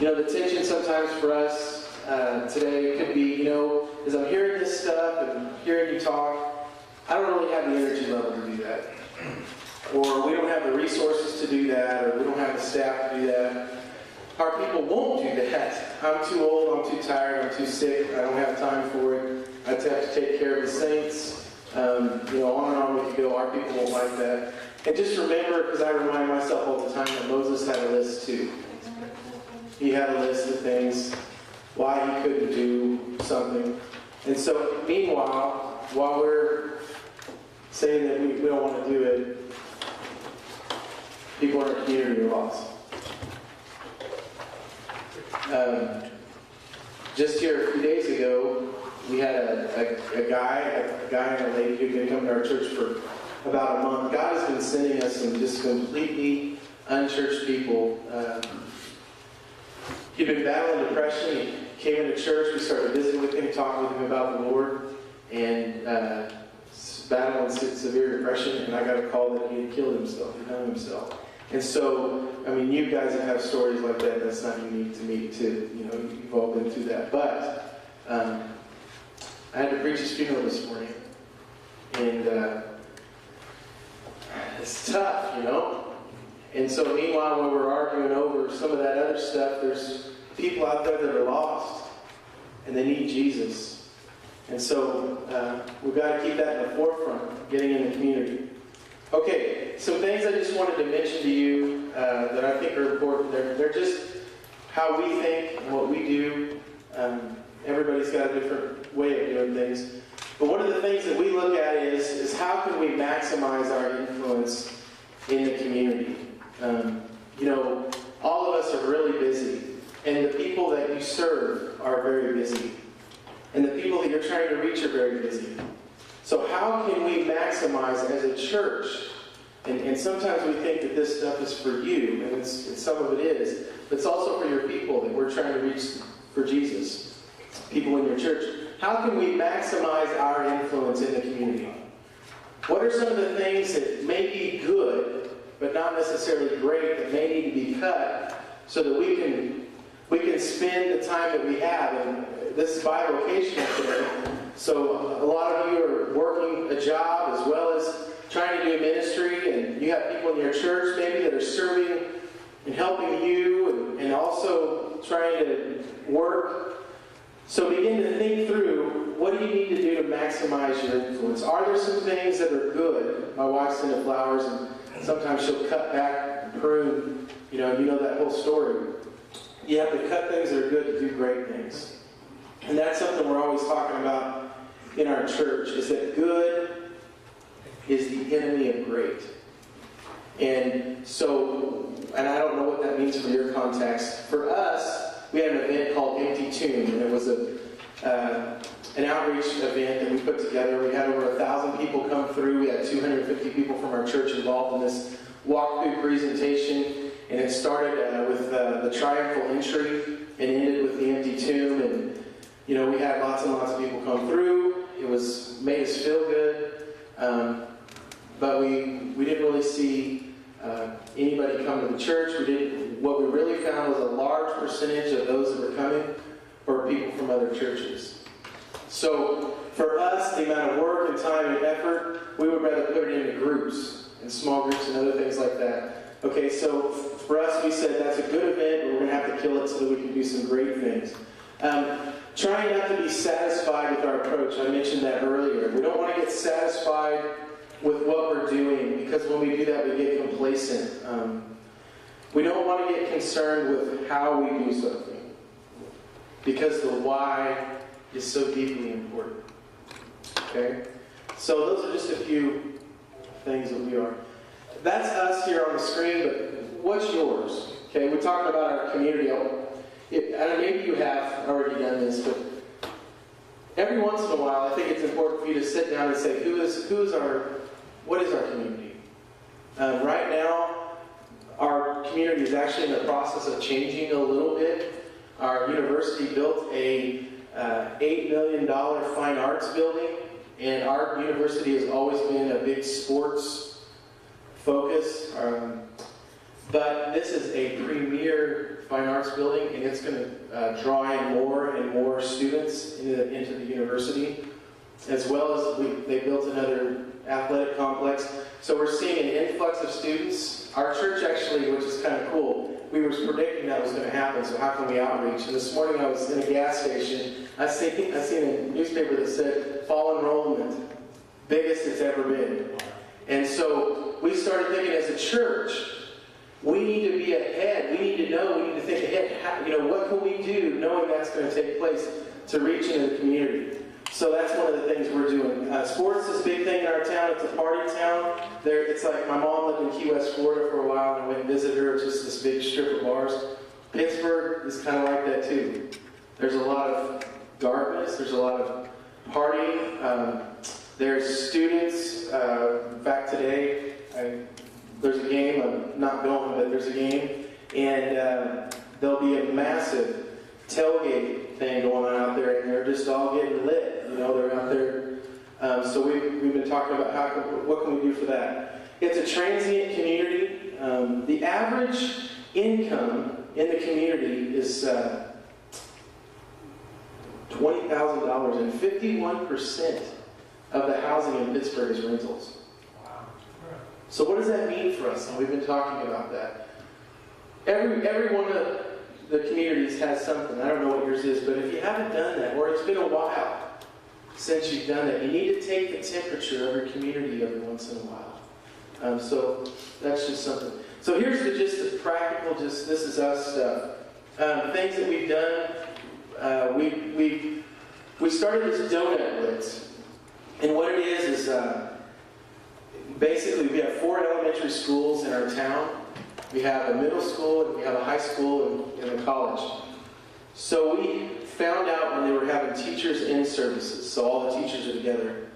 The tension sometimes for us today could be, as I'm hearing this stuff and hearing you talk, I don't really have the energy level to do that. Or we don't have the resources to do that, or we don't have the staff to do that. Our people won't do that. I'm too old, I'm too tired, I'm too sick, I don't have time for it. I have to take care of the saints. On and on we could go. Our people won't like that. And just remember, because I remind myself all the time that Moses had a list too. He had a list of things why he couldn't do something. And so, meanwhile, while we're saying that we don't want to do it, people in our community are lost. Just here a few days ago, we had a guy and a lady who'd been coming to our church for about a month. God has been sending us some just completely unchurched people. He'd been battling depression. He came into church. We started visiting with him, talking with him about the Lord, and battling severe depression. And I got a call that he had killed himself. He hung himself. And so, you guys that have stories like that, that's not unique to me, too. You've all been through that. But I had to preach his funeral this morning. And it's tough, And so meanwhile, when we're arguing over some of that other stuff, there's people out there that are lost. And they need Jesus. And so we've got to keep that in the forefront, getting in the community. Okay, some things I just wanted to mention to you that I think are important. They're just how we think and what we do. Everybody's got a different way of doing things. But one of the things that we look at is how can we maximize our influence in the community? All of us are really busy. And the people that you serve are very busy. And the people that you're trying to reach are very busy. So how can we maximize as a church? And sometimes we think that this stuff is for you, and some of it is. But it's also for your people that we're trying to reach for Jesus. People in your church. How can we maximize our influence in the community? What are some of the things that may be good, but not necessarily great, that may need to be cut so that we can spend the time that we have? And this is bivocational today. So a lot of you are working a job as well as trying to do ministry, and you have people in your church maybe that are serving and helping you and also trying to work. So begin to think through, what do you need to do to maximize your influence? Are there some things that are good? My wife's into flowers, and sometimes she'll cut back and prune. You know that whole story. You have to cut things that are good to do great things. And that's something we're always talking about in our church, is that good is the enemy of great. And so, and I don't know what that means for your context. For us, we had an event called Empty Tomb, and it was an outreach event that we put together. We had over 1,000 people come through. We had 250 people from our church involved in this walkthrough presentation. And it started with the triumphal entry and ended with the empty tomb. And, we had lots and lots of people come through. It made us feel good. But we didn't really see anybody come to the church. What we really found was a large percentage of those that were coming were people from other churches. So for us, the amount of work and time and effort, we would rather put it into groups and small groups and other things like that. Okay, so for us, we said that's a good event, but we're going to have to kill it so that we can do some great things. Trying not to be satisfied with our approach. I mentioned that earlier. We don't want to get satisfied with what we're doing, because when we do that, we get complacent. We don't want to get concerned with how we do something, because the why is so deeply important. Okay? So those are just a few things that we are. That's us here on the screen, but what's yours? Okay, we're talking about our community. Maybe you have already done this, but every once in a while, I think it's important for you to sit down and say, what is our community? Right now, our community is actually in the process of changing a little bit. Our university built a $8 million fine arts building, and our university has always been a big sports focus. But this is a premier Fine Arts building, and it's going to draw in more and more students into the university, as well as they built another athletic complex. So we're seeing an influx of students. Our church actually, which is kind of cool, we were predicting that was going to happen, so how can we outreach? And this morning I was in a gas station. I seen a newspaper that said fall enrollment, biggest it's ever been. And so we started thinking as a church, we need to be ahead. We need to know, we need to think ahead. What can we do knowing that's going to take place to reach into the community? So that's one of the things we're doing. Sports is a big thing in our town. It's a party town. It's like my mom lived in Key West, Florida for a while, and I went and visited her. It's just this big strip of bars. Pittsburgh is kind of like that too. There's a lot of darkness. There's a lot of partying. There's students. In fact, today there's a game. I'm not going, but there's a game, and there'll be a massive tailgate thing going on out there, and they're just all getting lit. They're out there. So we've been talking about what can we do for that. It's a transient community. The average income in the community is $20,000, and 51% of the housing in Pittsburgh is rentals. Wow. So what does that mean for us? And we've been talking about that. Every one of the communities has something. I don't know what yours is, but if you haven't done that, or it's been a while since you've done that, you need to take the temperature of your community every once in a while. So that's just something. So here's the practical, this is us stuff. Things that we've done. We started this donut blitz. And what it is basically we have 4 elementary schools in our town. We have a middle school, and we have a high school, and a college. So we found out when they were having teachers in services, so all the teachers are together,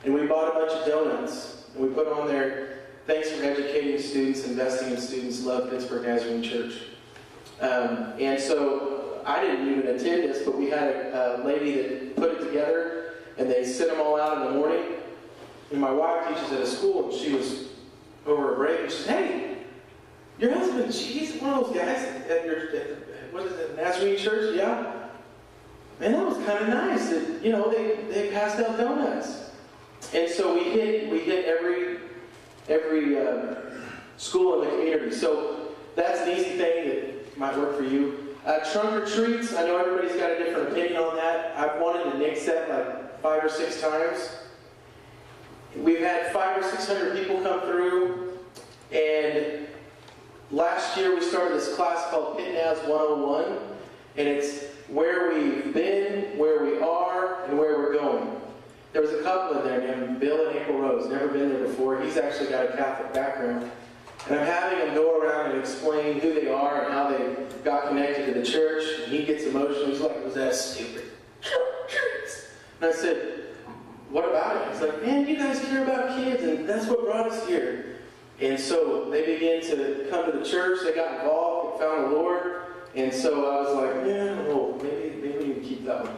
and we bought a bunch of donuts, and we put on there, thanks for educating students, investing in students, love Pittsburgh Nazarene Church. And so I didn't even attend this, but we had a lady that put it together, and they sent them all out in the morning. And my wife teaches at a school, and she was over a break, and she said, "Hey, your husband, he's one of those guys at Nazarene Church?" "Yeah." "Man, that was kind of nice that, they passed out donuts." And so we hit every school in the community. So that's an easy thing that might work for you. Trunk or treats, I know everybody's got a different opinion on that. I've wanted to nix that like 5 or 6 times. We've had 500 or 600 people come through, and last year we started this class called Pit Naz 101, and it's where we've been, where we are, and where we're going. There was a couple in there named Bill and April Rose, never been there before. He's actually got a Catholic background. And I'm having them go around and explain who they are and how they got connected to the church. And he gets emotional. He's like, "Was that stupid?" And I said, "What about it?" He's like, "Man, you guys care about kids, and that's what brought us here." And so they began to come to the church. They got involved, they found the Lord. And so I was like, "Yeah, well, maybe we need to keep that one."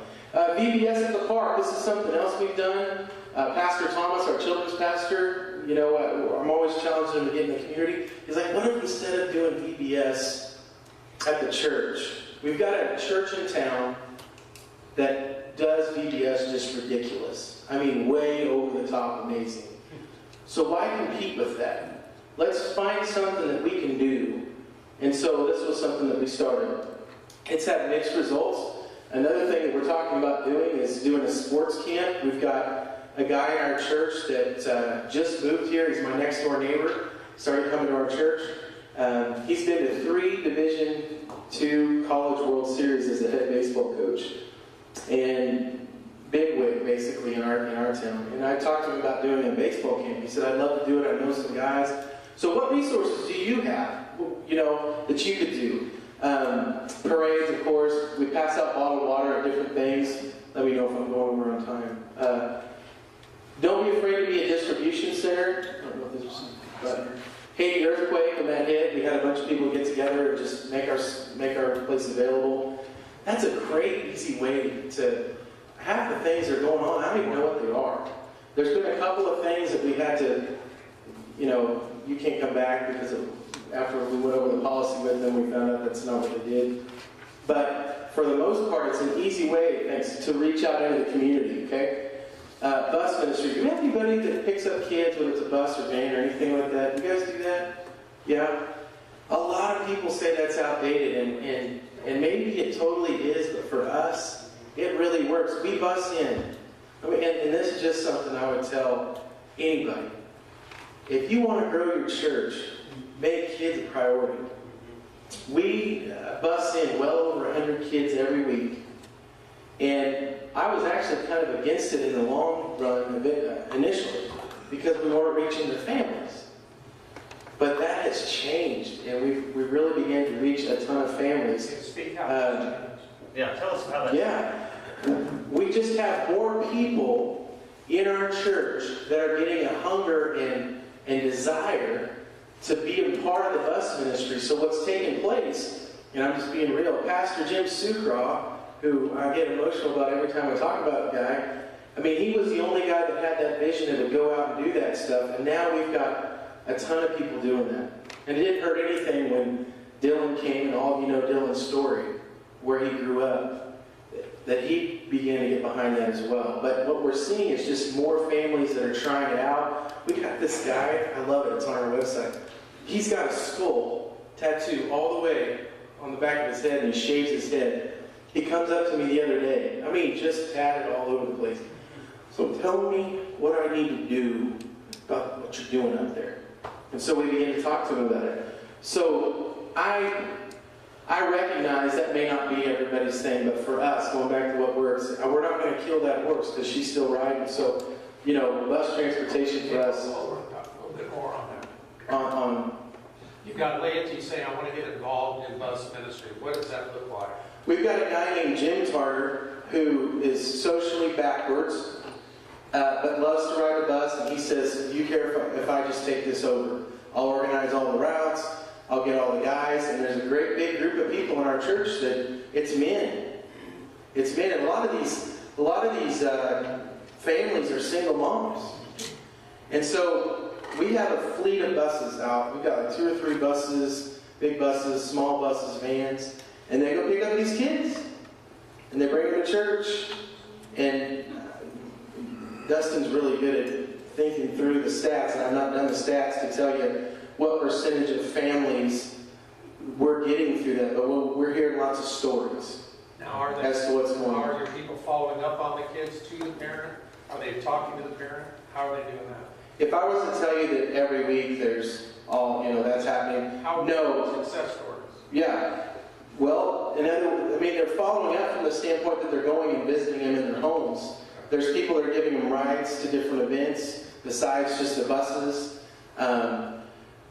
VBS at the park. This is something else we've done. Pastor Thomas, our children's pastor, I'm always challenging him to get in the community. He's like, "What if instead of doing VBS at the church, we've got a church in town that does VBS just ridiculous. I mean, way over the top amazing. So why compete with that? Let's find something that we can do." And so this was something that we started. It's had mixed results. Another thing that we're talking about doing is doing a sports camp. We've got a guy in our church that just moved here. He's my next door neighbor. Started coming to our church. He's been to 3 Division II College World Series as a head baseball coach. And bigwig, basically, in our town. And I talked to him about doing a baseball camp. He said, "I'd love to do it. I know some guys." So what resources do you have, that you could do? Parades, of course. We pass out bottled water and different things. Let me know if I'm going over on time. Don't be afraid to be a distribution center. I don't know if this is, but Haiti earthquake, when that hit, we had a bunch of people get together and just make our place available. That's a great, easy way to. Half the things that are going on, I don't even know what they are. There's been a couple of things that we had to, you can't come back because of after we went over the policy with them, we found out that's not what they did. But for the most part, it's an easy way, thanks, to reach out into the community, okay? Bus ministry. Do we have anybody that picks up kids, whether it's a bus or van or anything like that? Do you guys do that? Yeah? A lot of people say that's outdated, and maybe it totally is, but for us, it really works. We bus in. I mean, and this is just something I would tell anybody. If you want to grow your church, make kids a priority. We bus in well over 100 kids every week. And I was actually kind of against it in the long run initially because we weren't reaching their families. But that has changed, and we really began to reach a ton of families. Speak out. Yeah, tell us how that. Yeah. We just have more people in our church that are getting a hunger and desire to be a part of the bus ministry. So what's taking place, and I'm just being real, Pastor Jim Sucraw, who I get emotional about every time I talk about the guy, I mean, he was the only guy that had that vision that would go out and do that stuff, and now we've got a ton of people doing that. And it didn't hurt anything when Dylan came, and all of you know Dylan's story, where he grew up, that he began to get behind that as well. But what we're seeing is just more families that are trying it out. We got this guy, I love it, it's on our website. He's got a skull tattoo all the way on the back of his head, and he shaves his head. He comes up to me the other day. I mean, just tatted all over the place. So tell me what I need to do about what you're doing up there. And so we began to talk to him about it. So I recognize that may not be everybody's thing, but for us, going back to what works, we're not going to kill that horse because she's still riding. So, you know, bus transportation for us. A little bit more on that. On You've got laity saying, I want to get involved in bus ministry. What does that look like? We've got a guy named Jim Tarter who is socially backwards, but loves to ride a bus, and he says, do you care if I just take this over? I'll organize all the routes, I'll get all the guys, and there's a great big group of people in our church that it's men. It's men, and a lot of these families are single moms. And so we have a fleet of buses out. We've got like 2 or 3 buses, big buses, small buses, vans, and they go pick up these kids, and they bring them to church. And Dustin's really good at thinking through the stats, and I've not done the stats to tell you what percentage of families we're getting through that, but we're hearing lots of stories Now, as to what's going on. Are your people following up on the kids to the parent? Are they talking to the parent? How are they doing that? If I was to tell you that every week there's all, that's happening, How no. success stories? Yeah. Well, they're following up from the standpoint that they're going and visiting them in their homes. There's people that are giving them rides to different events besides just the buses. And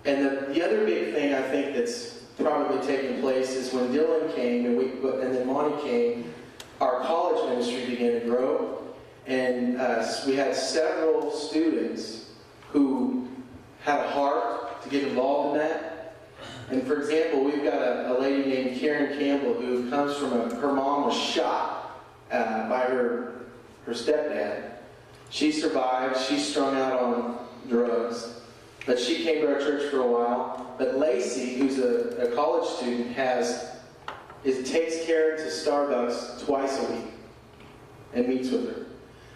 the other big thing I think that's probably taking place is when Dylan came and then Monty came, our college ministry began to grow. And we had several students who had a heart to get involved in that. And for example, we've got a lady named Karen Campbell who comes from her mom was shot by her stepdad. She survived. She's strung out on drugs. But she came to our church for a while. But Lacey, who's a college student, takes Karen to Starbucks twice a week and meets with her.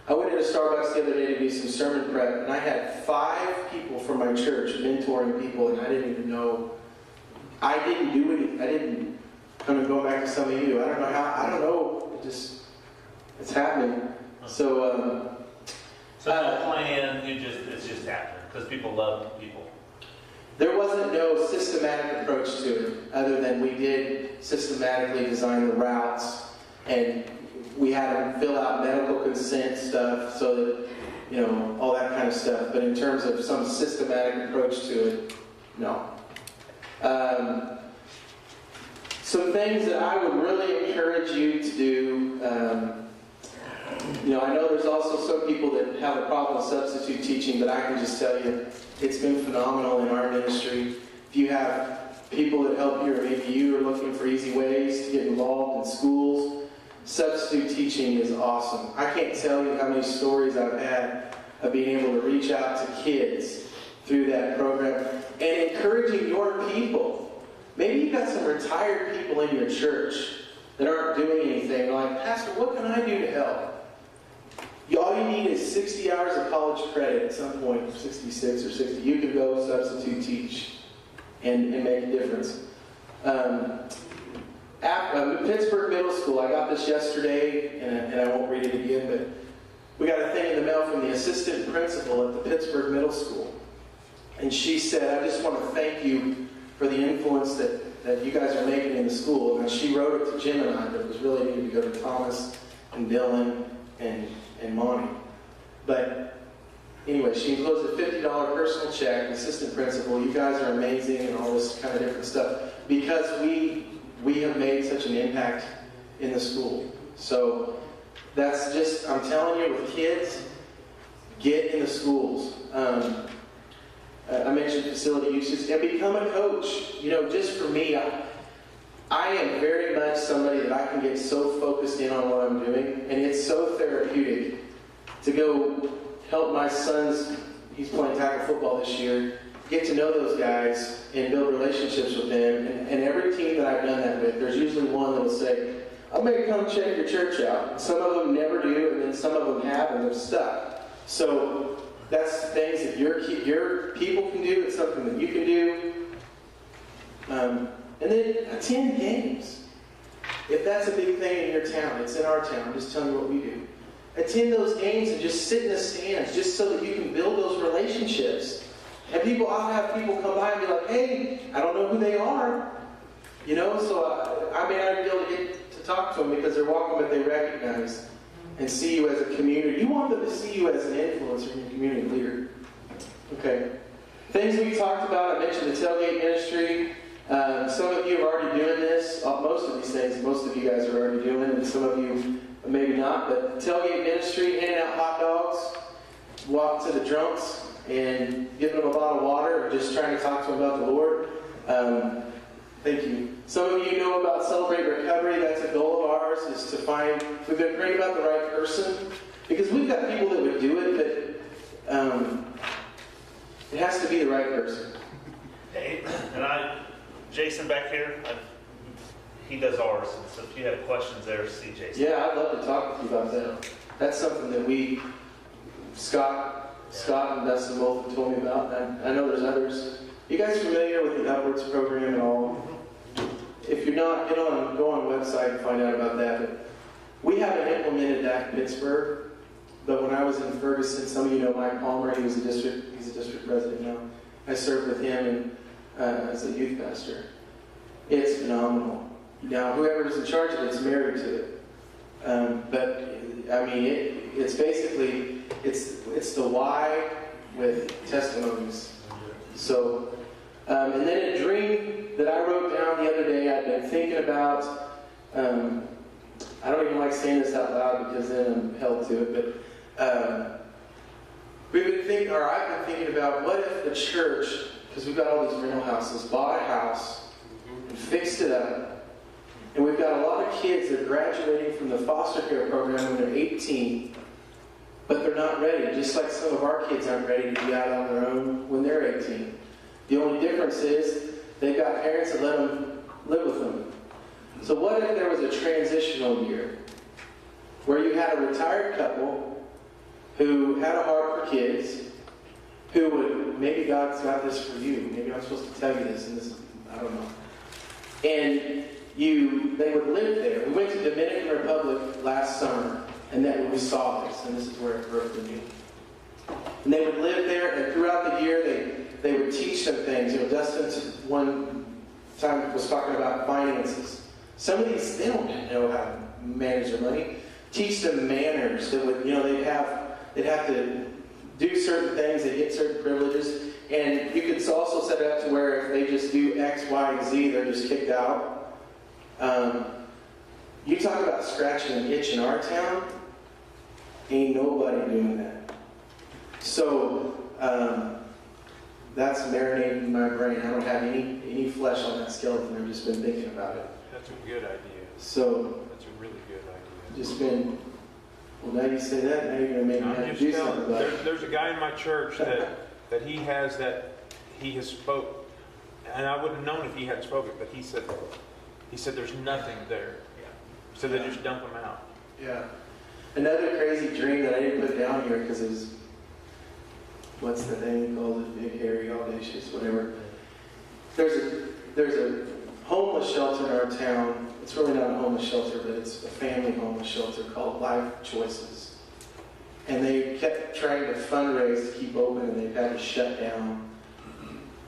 I went into Starbucks the other day to do some sermon prep, and I had 5 people from my church mentoring people, and I didn't even know. I didn't do anything. I didn't. Kind of go back to some of you. I don't know how. I don't know. It's happening. So. So no plan. It's just happening because people love people. There wasn't no systematic approach to it, other than we did systematically design the routes, and we had them fill out medical consent stuff, so that, all that kind of stuff. But in terms of some systematic approach to it, no. Some things that I would really encourage you to do. I know there's also some people that have a problem with substitute teaching, but I can just tell you, it's been phenomenal in our ministry. If you have people that help you, or maybe you are looking for easy ways to get involved in schools, substitute teaching is awesome. I can't tell you how many stories I've had of being able to reach out to kids through that program, and encouraging your people. Maybe you've got some retired people in your church that aren't doing anything. Like, Pastor, what can I do to help? All you need is 60 hours of college credit at some point, 66 or 60. You can go substitute teach and make a difference. Pittsburgh Middle School, I got this yesterday, and I won't read it again, but we got a thing in the mail from the assistant principal at the Pittsburgh Middle School. And she said, I just want to thank you for the influence that you guys are making in the school. And she wrote it to Jim and I, but it was really needed to go to Thomas and Dylan and Monty. But anyway, she enclosed a $50 personal check, the assistant principal. You guys are amazing and all this kind of different stuff because we have made such an impact in the school. So that's just, I'm telling you, with kids, get in the schools. I mentioned facility uses and become a coach. You know, just for me, I am very much somebody that I can get so focused in on what I'm doing, and it's so therapeutic to go help my sons. He's playing tackle football this year. Get to know those guys and build relationships with them. And every team that I've done that with, there's usually one that will say, I'm going to come check your church out. And some of them never do, and then some of them have, and they're stuck. So that's things that your people can do. It's something that you can do. And then attend games. If that's a big thing in your town, it's in our town. I'm just telling you what we do. Attend those games and just sit in the stands just so that you can build those relationships. And I'll have people come by and be like, hey, I don't know who they are. You know, so I may not be able to get to talk to them because they're walking, but they recognize and see you as a community. You want them to see you as an influencer and a community leader. Okay. Things we talked about, I mentioned the tailgate ministry. Some of you are already doing this. Most of these things, most of you guys are already doing, and some of you maybe not. But tailgate ministry, handing out hot dogs, walk to the drunks, and giving them a bottle of water, or just trying to talk to them about the Lord. Thank you. Some of you know about Celebrate Recovery. That's a goal of ours, is to find, we've been praying about the right person, because we've got people that would do it, but it has to be the right person. Hey, and Jason back here, he does ours, and so if you have questions there, see Jason. Yeah, I'd love to talk with you about that. That's something that Scott and Dustin both have told me about. I know there's others. You guys familiar with the Upwards program at all? If you're not, go on the website and find out about that. But we haven't implemented that in Pittsburgh. But when I was in Ferguson, some of you know Mike Palmer. He's a district president now. I served with him as a youth pastor. It's phenomenal. Now, whoever's in charge of it's married to it. But I mean, it's basically it's the why with testimonies. So, and then a dream that I wrote down the other day, I've been thinking about. I don't even like saying this out loud because then I'm held to it. But I've been thinking about what if the church, because we've got all these rental houses, bought a house and fixed it up, and we've got a lot of kids that are graduating from the foster care program when they're 18. But they're not ready, just like some of our kids aren't ready to be out on their own when they're 18. The only difference is they've got parents that let them live with them. So what if there was a transitional year where you had a retired couple who had a heart for kids, who would, maybe God's got this for you, maybe I'm supposed to tell you this, and this, I don't know. And they would live there. We went to Dominican Republic last summer, and then we saw this, and this is where it broke me. And they would live there, and throughout the year, they would teach them things. You know, Dustin one time was talking about finances. Some of these, they don't know how to manage their money. Teach them manners. That would, they'd have to do certain things. They get certain privileges, and you could also set it up to where if they just do X, Y, and Z, they're just kicked out. You talk about scratching an itch in our town, ain't nobody doing that. So that's marinating in my brain. I don't have any flesh on that skeleton. I've just been thinking about it. That's a good idea. So That's a really good idea. just been, well, now you say that, now you're going to make me have to do something about it. There's a guy in my church that that he has spoke, and I wouldn't have known if he hadn't spoken, but he said there's nothing there. So they just dump them out. Yeah. Another crazy dream that I didn't put down here because it was, what's the thing he calls it? Big, hairy, audacious, whatever. There's a homeless shelter in our town. It's really not a homeless shelter, but it's a family homeless shelter called Life Choices. And they kept trying to fundraise to keep open, and they've had to shut down.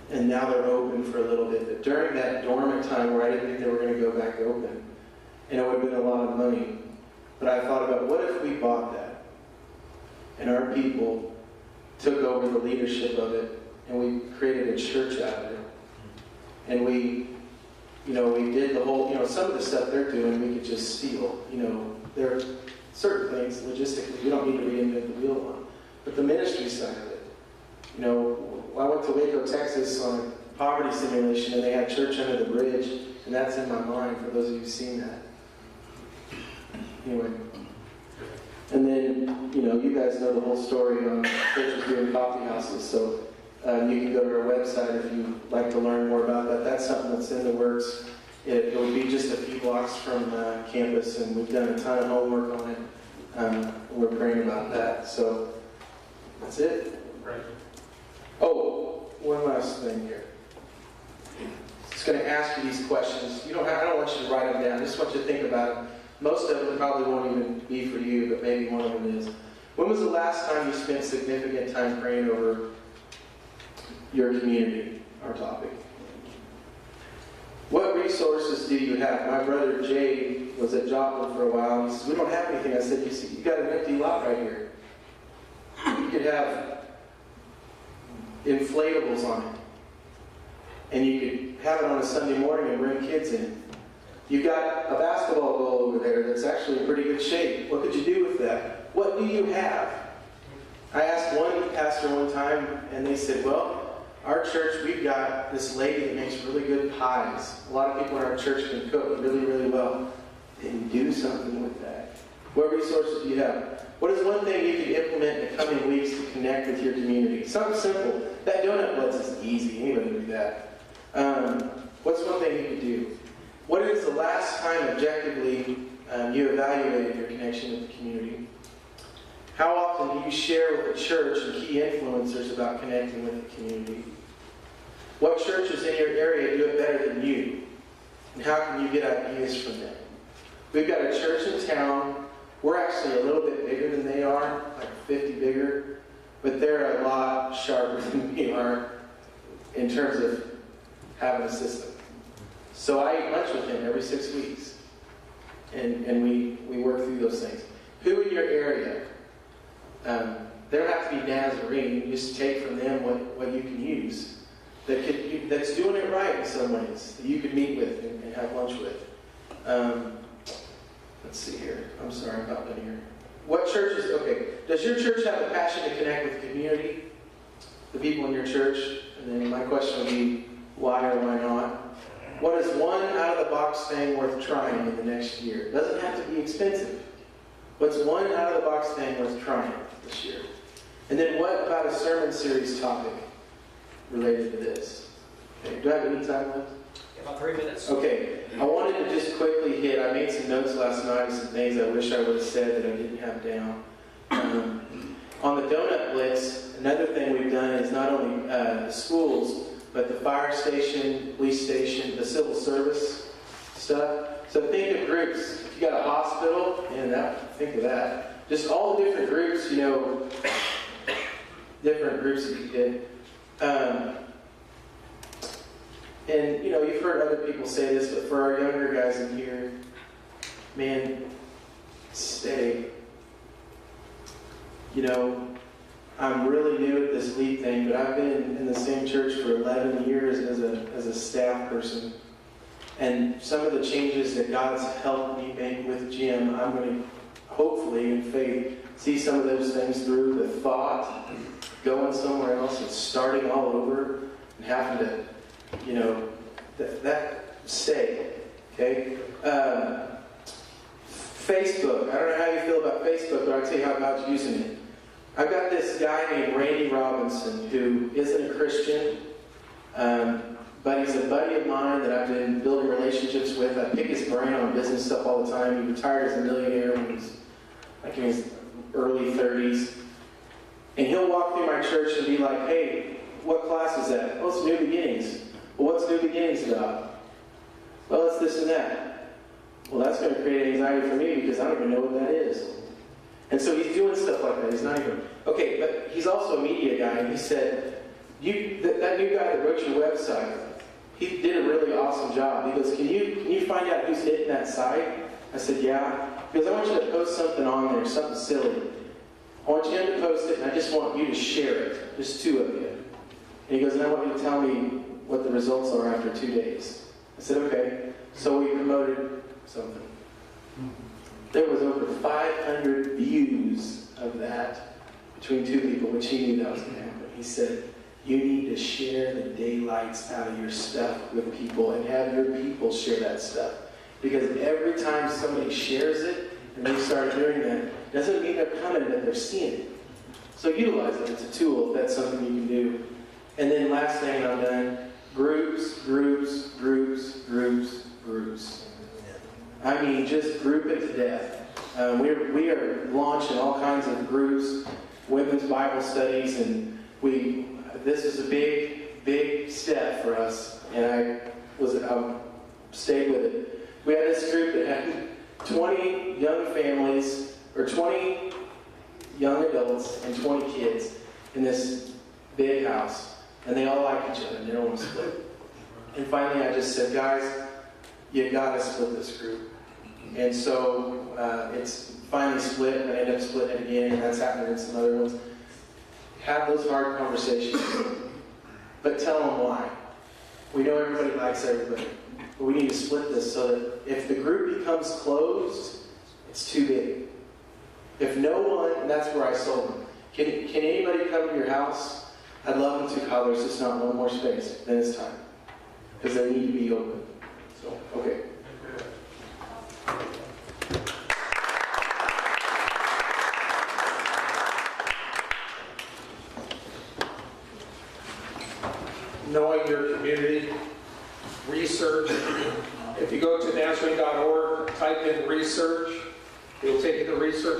And now they're open for a little bit. But during that dormant time where I didn't think they were going to go back open, and it would have been a lot of money, but I thought about, what if we bought that? And our people took over the leadership of it, and we created a church out of it. And we did the whole, some of the stuff they're doing, we could just steal. There are certain things, logistically, we don't need to reinvent the wheel on. But the ministry side of it, I went to Waco, Texas on a poverty simulation, and they had church under the bridge, and that's in my mind for those of you who've seen that. Anyway. And then, you guys know the whole story on churches doing coffee houses, so you can go to our website if you'd like to learn more about that. That's something that's in the works. It would be just a few blocks from campus, and we've done a ton of homework on it. We're praying about that. So that's it. Right. Oh, one last thing here. Just going to ask you these questions. I don't want you to write them down. I just want you to think about them. Most of them probably won't even be for you, but maybe one of them is. When was the last time you spent significant time praying over your community, our topic? What resources do you have? My brother Jay was at Joplin for a while. He says, we don't have anything. I said, you got an empty lot right here. You could have inflatables on it. And you could have it on a Sunday morning and bring kids in. You've got a basketball goal over there that's actually in pretty good shape. What could you do with that? What do you have? I asked one pastor one time, and they said, well, our church, we've got this lady that makes really good pies. A lot of people in our church can cook really, really well. Then do something with that. What resources do you have? What is one thing you can implement in the coming weeks to connect with your community? Something simple. That donut blitz is easy. Anybody can do that. What's one thing you could do? What is the last time objectively you evaluated your connection with the community? How often do you share with the church and key influencers about connecting with the community? What churches in your area do it better than you? And how can you get ideas from them? We've got a church in town. We're actually a little bit bigger than they are, like 50 bigger, but they're a lot sharper than we are in terms of having a system. So I eat lunch with him every 6 weeks, and we work through those things. Who in your area? They don't have to be Nazarene. You just take from them what you can use that's doing it right in some ways, that you could meet with and have lunch with. Let's see here. I'm sorry about that here. What churches? Okay. Does your church have a passion to connect with the community, the people in your church? And then my question would be, why or why not? What is one out-of-the-box thing worth trying in the next year? It doesn't have to be expensive. What's one out-of-the-box thing worth trying this year? And then what about a sermon series topic related to this? Okay, do I have any time left? About 3 minutes. Okay, I wanted to just quickly hit, I made some notes last night, some things I wish I would have said that I didn't have down. On the Donut Blitz, another thing we've done is not only the schools, but the fire station, police station, the civil service stuff. So think of groups. If you got a hospital, think of that. Just all the different groups, different groups that you did. And, you've heard other people say this, but for our younger guys in here, man, stay. I'm really new at this lead thing, but I've been in the same church for 11 years as a staff person. And some of the changes that God's helped me make with Jim, I'm going to, hopefully, in faith, see some of those things through. The thought, going somewhere else and starting all over and having to, that stay, okay? Facebook. I don't know how you feel about Facebook, but I'll tell you how God's using it. I've got this guy named Randy Robinson who isn't a Christian, but he's a buddy of mine that I've been building relationships with. I pick his brain on business stuff all the time. He retired as a millionaire when he was like in his early 30s. And he'll walk through my church and be like, hey, what class is that? Oh, it's New Beginnings. Well, what's New Beginnings about? Well, it's this and that. Well, that's going to create anxiety for me because I don't even know what that is. And so he's doing stuff like that. He's not even... Okay, but he's also a media guy, and he said, that new guy that wrote your website, he did a really awesome job. He goes, can you find out who's hitting that site? I said, yeah. He goes, I want you to post something on there, something silly. I want you to post it, and I just want you to share it. Just 2 of you. And he goes, and I want you to tell me what the results are after 2 days. I said, okay. So we promoted something. There was over 500 views of that between 2 people, which he knew that was going to happen. He said, you need to share the daylights out of your stuff with people and have your people share that stuff. Because every time somebody shares it and they start doing that, doesn't mean they're coming, but they're seeing it. So utilize it. It's a tool if that's something you can do. And then last thing I'm done, groups. I mean, just group it to death. We are launching all kinds of groups, women's Bible studies, and this is a big step for us, and I stayed with it. We had this group that had 20 young families, or 20 young adults and 20 kids in this big house, and they all like each other, and they don't want to split. And finally I just said, guys, you gotta split this group. And so it's finally split, and I end up splitting it again, and that's happening in some other ones. Have those hard conversations, but tell them why. We know everybody likes everybody, but we need to split this so that if the group becomes closed, it's too big. If no one, and that's where I sold them. Can anybody come to your house? I'd love them to, Kyle. There's just not one more space. Then it's time. Because they need to be open. So, okay. Knowing your community, research. If you go to nansering.org, type in research, it'll take you to research.